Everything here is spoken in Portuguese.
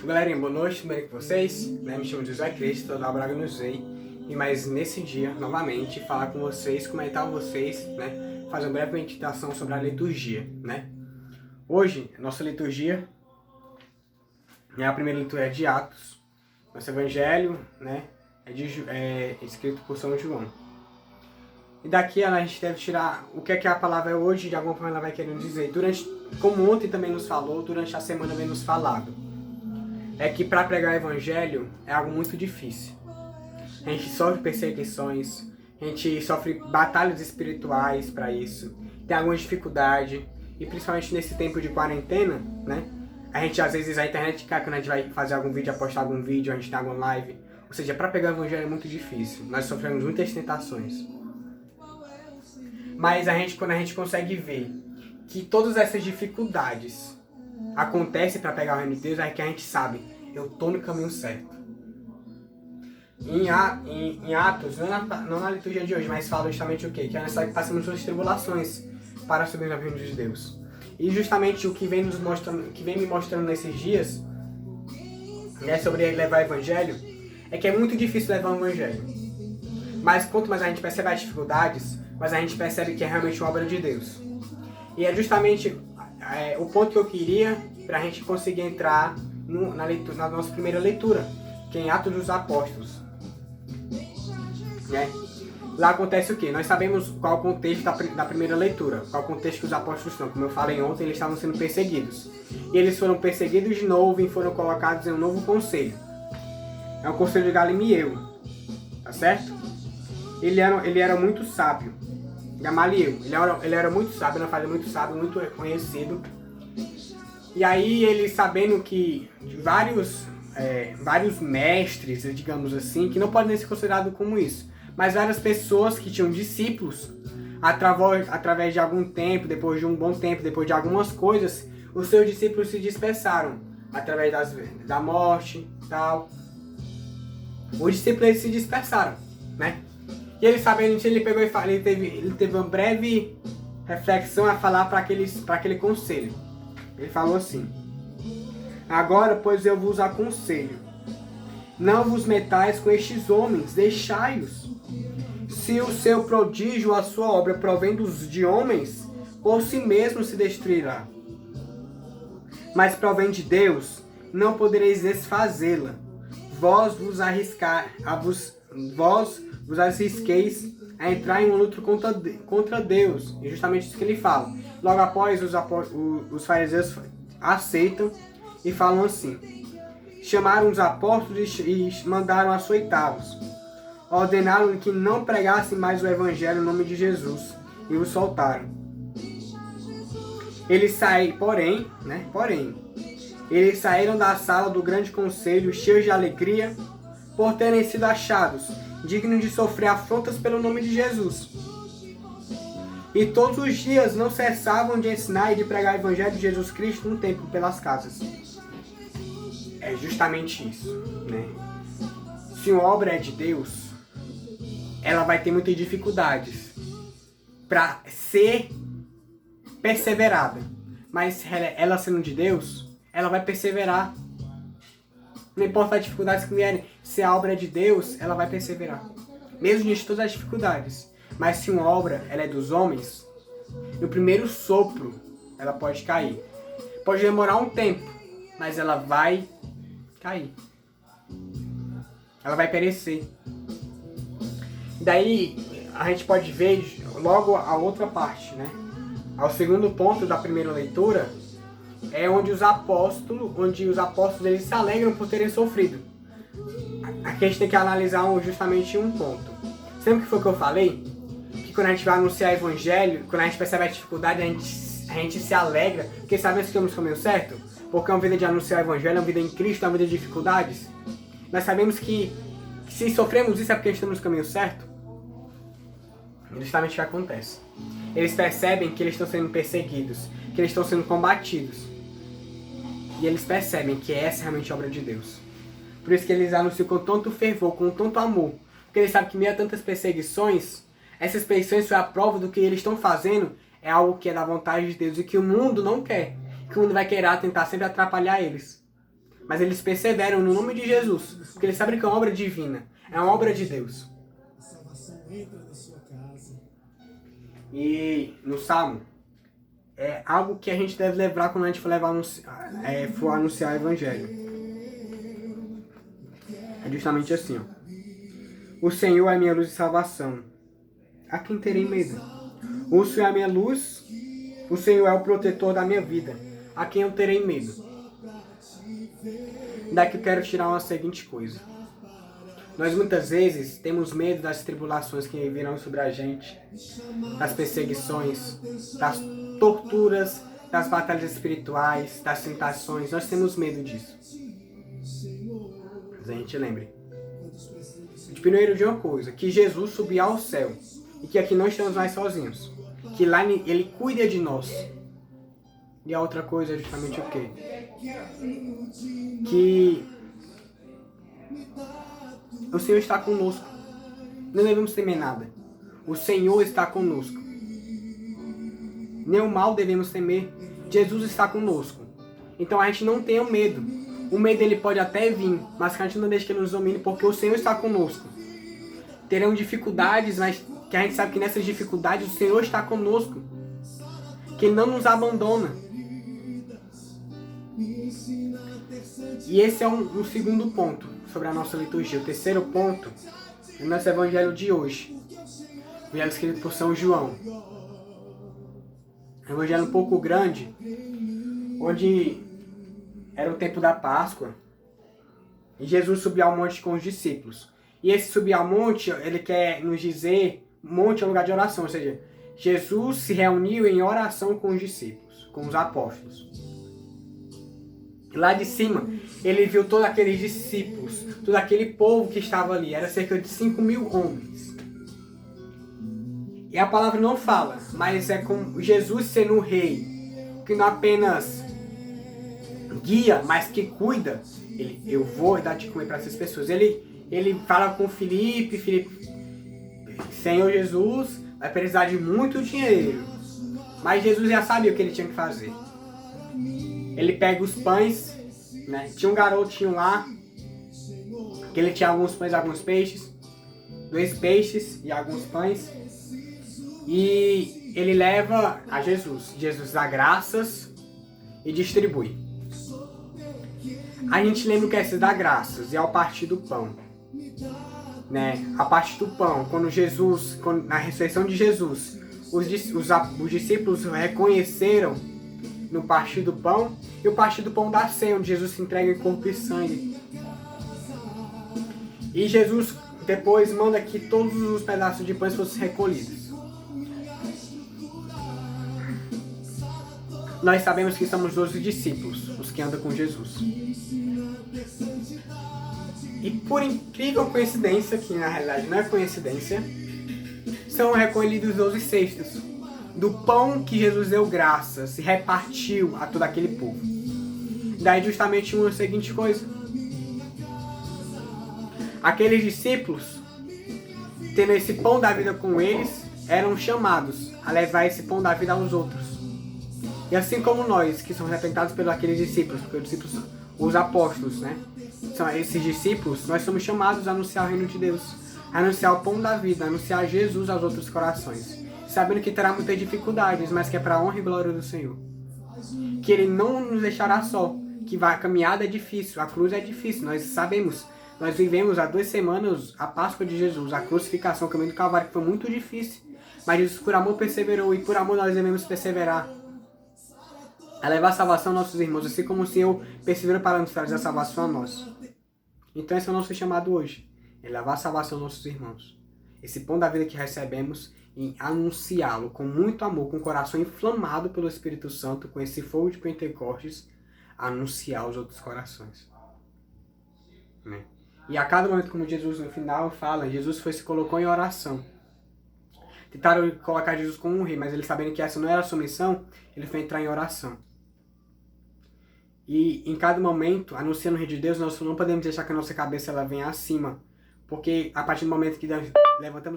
Galerinha, boa noite, tudo bem com vocês? Me chamo José Cristo, sou da Braga no Zei. E mais nesse dia, novamente, falar com vocês, comentar com vocês, fazer uma breve meditação sobre a liturgia, Hoje, nossa liturgia é a primeira leitura de Atos. Nosso evangelho, é escrito por São João. E daqui a gente deve tirar o que é que a palavra é hoje, de alguma forma ela vai querendo dizer. Como ontem também nos falou, durante a semana vem nos falado. É que para pregar o evangelho é algo muito difícil. A gente sofre perseguições, a gente sofre batalhas espirituais para isso, tem alguma dificuldade, e principalmente nesse tempo de quarentena, a gente às vezes a internet cai quando a gente vai fazer algum vídeo, apostar algum vídeo, a gente tem alguma live. Ou seja, para pregar o evangelho é muito difícil, nós sofremos muitas tentações. Mas quando a gente consegue ver que todas essas dificuldades acontecem para pegar o reino de Deus, é que a gente sabe, eu estou no caminho certo. Em Atos, não na liturgia de hoje, mas fala justamente o quê? Que é necessário que passemos suas tribulações para subir no reino de Deus. E justamente o que vem me mostrando nesses dias, sobre levar o evangelho, é que é muito difícil levar o evangelho. Mas quanto mais a gente percebe as dificuldades, mais a gente percebe que é realmente uma obra de Deus. E é justamente o ponto que eu queria para a gente conseguir entrar na nossa primeira leitura, que é em Atos dos Apóstolos. Lá acontece o quê? Nós sabemos qual é o contexto da primeira leitura, qual é o contexto que os apóstolos estão. Como eu falei ontem, eles estavam sendo perseguidos. E eles foram perseguidos de novo e foram colocados em um novo conselho. É o conselho de Gamaliel, tá certo? Ele era muito sábio. Gamaliel, ele era muito sábio, na família muito sábio, muito reconhecido. E aí ele, sabendo que vários mestres, digamos assim, que não podem ser considerados como isso, mas várias pessoas que tinham discípulos, através de algum tempo, depois de um bom tempo, depois de algumas coisas, os seus discípulos se dispersaram, através da morte e tal. Os discípulos se dispersaram, E ele, sabendo disso, ele pegou e falou, ele teve uma breve reflexão a falar para aquele conselho. Ele falou assim: agora, pois, eu vos aconselho, não vos metais com estes homens, deixai-os. Se o seu prodígio, a sua obra, provém de homens, por si mesmo se destruirá. Mas provém de Deus, não podereis desfazê-la. Vós vos arrisqueis a entrar em uma luta contra Deus. E justamente isso que ele fala. Logo após, os fariseus aceitam e falam assim: chamaram os apóstolos e mandaram açoitá-los. Ordenaram que não pregassem mais o evangelho em nome de Jesus e os soltaram. Eles saíram da sala do grande conselho cheios de alegria por terem sido achados dignos de sofrer afrontas pelo nome de Jesus. E todos os dias não cessavam de ensinar e de pregar o evangelho de Jesus Cristo no templo, pelas casas. É justamente isso, Se uma obra é de Deus, ela vai ter muitas dificuldades para ser perseverada. Mas ela sendo de Deus, ela vai perseverar. Não importa as dificuldades que vierem, se a obra é de Deus, ela vai perseverar. Mesmo diante de todas as dificuldades. Mas se uma obra ela é dos homens, no primeiro sopro ela pode cair. Pode demorar um tempo, mas ela vai cair. Ela vai perecer. Daí a gente pode ver logo a outra parte, Ao segundo ponto da primeira leitura, é onde os apóstolos eles se alegram por terem sofrido. Aqui a gente tem que analisar justamente um ponto. Sempre que foi que eu falei, que quando a gente vai anunciar o evangelho, quando a gente percebe a dificuldade, a gente se alegra, porque sabemos que estamos no caminho certo, porque é uma vida de anunciar o evangelho, é uma vida em Cristo, é uma vida de dificuldades. Nós sabemos que se sofremos isso é porque estamos no caminho certo. É justamente o que acontece. Eles percebem que eles estão sendo perseguidos, que eles estão sendo combatidos. E eles percebem que essa é realmente a obra de Deus. Por isso que eles anunciam com tanto fervor, com tanto amor. Porque eles sabem que meio a tantas perseguições, essas perseguições são a prova do que eles estão fazendo é algo que é da vontade de Deus e que o mundo não quer. Que o mundo vai querer tentar sempre atrapalhar eles. mas eles perseveram no nome de Jesus, porque eles sabem que é uma obra divina, é uma obra de Deus. E no Salmo, é algo que a gente deve levar quando a gente for anunciar o Evangelho. É justamente assim, ó. O Senhor é minha luz e salvação. A quem terei medo? O Senhor é a minha luz, o Senhor é o protetor da minha vida. A quem eu terei medo? Daqui eu quero tirar uma seguinte coisa. Nós muitas vezes temos medo das tribulações que virão sobre a gente, das perseguições, das torturas, das batalhas espirituais, das tentações. Nós temos medo disso. Mas a gente lembre. Primeiro de uma coisa, que Jesus subiu ao céu e que aqui não estamos mais sozinhos. Que lá Ele cuida de nós. E a outra coisa é justamente o quê? Que o Senhor está conosco. Não devemos temer nada. O Senhor está conosco. Nem o mal devemos temer. Jesus está conosco. Então a gente não tenha medo. O medo ele pode até vir, mas que a gente não deixe que ele nos domine, porque o Senhor está conosco. Terão dificuldades, mas que a gente sabe que nessas dificuldades o Senhor está conosco. Que Ele não nos abandona. E esse é um segundo ponto sobre a nossa liturgia. O terceiro ponto é o nosso evangelho de hoje. O evangelho escrito por São João. Um evangelho um pouco grande, onde era o tempo da Páscoa. E Jesus subiu ao monte com os discípulos. E esse subir ao monte, ele quer nos dizer, monte é um lugar de oração, ou seja, Jesus se reuniu em oração com os discípulos, com os apóstolos. Lá de cima, ele viu todos aqueles discípulos, todo aquele povo que estava ali, era cerca de 5.000 homens. E a palavra não fala, mas é com Jesus sendo o rei, que não apenas guia, mas que cuida. Eu vou dar de comer para essas pessoas. Ele fala com Filipe, Senhor Jesus, vai precisar de muito dinheiro. Mas Jesus já sabia o que ele tinha que fazer. Ele pega os pães, né? Tinha um garotinho lá, que ele tinha alguns pães e alguns peixes. 2 peixes e alguns pães. E ele leva a Jesus. Jesus dá graças e distribui. A gente lembra o que é se dar graças e ao partir do pão. Né? A partir do pão, na ressurreição de Jesus, os discípulos reconheceram no partir do pão e o partir do pão da ceia, onde Jesus se entrega em corpo e sangue. E Jesus depois manda que todos os pedaços de pães fossem recolhidos. Nós sabemos que somos 12 discípulos, os que andam com Jesus. E por incrível coincidência, que na realidade não é coincidência, são recolhidos 12 cestos do pão que Jesus deu graças e repartiu a todo aquele povo. Daí justamente uma seguinte coisa. Aqueles discípulos, tendo esse pão da vida com eles, eram chamados a levar esse pão da vida aos outros. E assim como nós, que somos representados pelos aqueles discípulos, porque os discípulos, os apóstolos, né? São esses discípulos, nós somos chamados a anunciar o reino de Deus, a anunciar o pão da vida, a anunciar Jesus aos outros corações, sabendo que terá muitas dificuldades, mas que é para a honra e glória do Senhor. Que Ele não nos deixará só, que a caminhada é difícil, a cruz é difícil, nós sabemos. Nós vivemos há 2 semanas a Páscoa de Jesus, a crucificação, o caminho do Calvário, que foi muito difícil. Mas Jesus por amor perseverou e por amor nós devemos perseverar. A levar a salvação aos nossos irmãos, assim como o Senhor perseverou para nos trazer a salvação a nós. Então esse é o nosso chamado hoje, é levar a salvação aos nossos irmãos. Esse pão da vida que recebemos, em anunciá-lo com muito amor, com o coração inflamado pelo Espírito Santo, com esse fogo de Pentecostes, anunciar aos outros corações. Né? E a cada momento, como Jesus no final fala, Jesus se colocou em oração. Tentaram colocar Jesus como um rei, mas ele sabendo que essa não era a sua missão, ele foi entrar em oração. E em cada momento, anunciando o reino de Deus, nós não podemos deixar que a nossa cabeça ela venha acima. Porque a partir do momento que levantamos